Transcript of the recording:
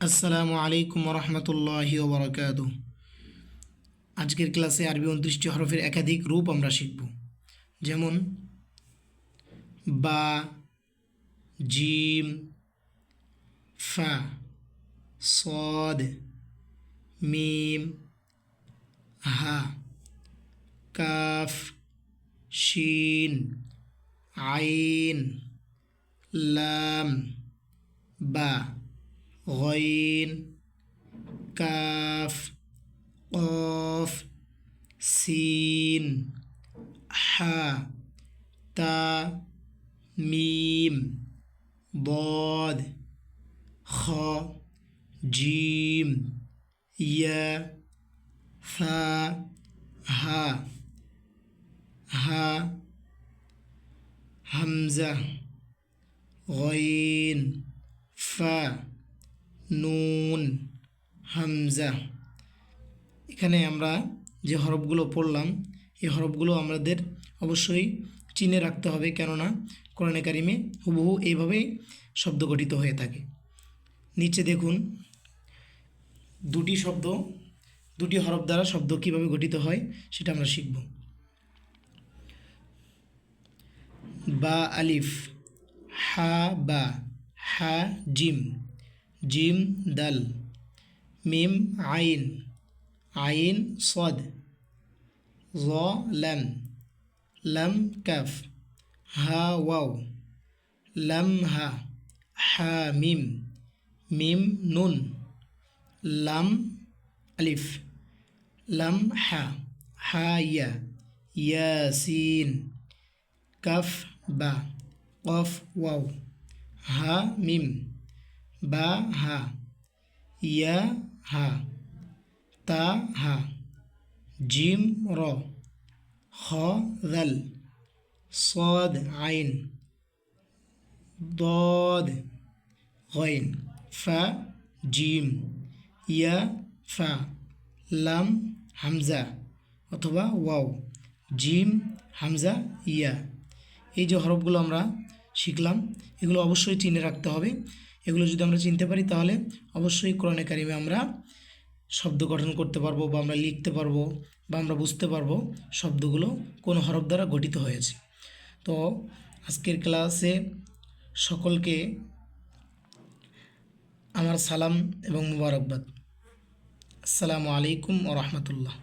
আসসালামু আলাইকুম রহমতুল্লাহি ওবরাকাতু। আজকের ক্লাসে আরবি 29টি হরফের একাধিক রূপ আমরা শিখব। যেমন বা, জিম, ফা, সদ, মিম, হা, কাফ, শিন, আইন, লাম, বা, গইন, কাফ, কফ, সিন, হা, তা, মিম, বদ, খ, জিম, ইয়া, ফা, হা, হা, হামজা, গইন, ফা, নুন, হামজা। এখানে আমরা যে হরফগুলো পড়লাম এই হরফগুলো আমাদের অবশ্যই চিনে রাখতে হবে, কেননা কোরআনে কারিমে হুবহু এইভাবেই শব্দ গঠিত হয়ে থাকে। নিচে দেখুন দুটি হরফ দ্বারা শব্দ কীভাবে গঠিত হয় সেটা আমরা শিখব। বা আলিফ, হা বা, হা জিম, জিম দাল, মিম আইন, আইন সদ, জ লাম, লাম কাফ, হা ওয়াও, লাম হা, হা মিম, মিম নুন, লাম আলিফ, লাম হা, হা ইয়া, ইয়াসিন, কাফ বা, কফ ওয়াও, হা মিম, বা হা, ইয়া হা, তা হা, জিম র, খ দাল, صاد আইন, ضاد غين, ফা জিম, ইয়া ফা, লাম হামজা অথবা ওয়াও, জিম হামজা ইয়া। এই যে হরফগুলো আমরা শিখলাম এগুলো অবশ্যই চিনে রাখতে হবে। এগুলো যদি আমরা চিনতে পারি তাহলে অবশ্যই কোরআনে কারিমে আমরা শব্দ গঠন করতে পারবো, বা আমরা লিখতে পারবো, বা আমরা বুঝতে পারবো শব্দগুলো কোন হরফ দ্বারা গঠিত হয়েছে। তো আজকের ক্লাসে সকলকে আমার সালাম এবং মুবারকবাদ। আসসালামু আলাইকুম ওয়া রাহমাতুল্লাহ।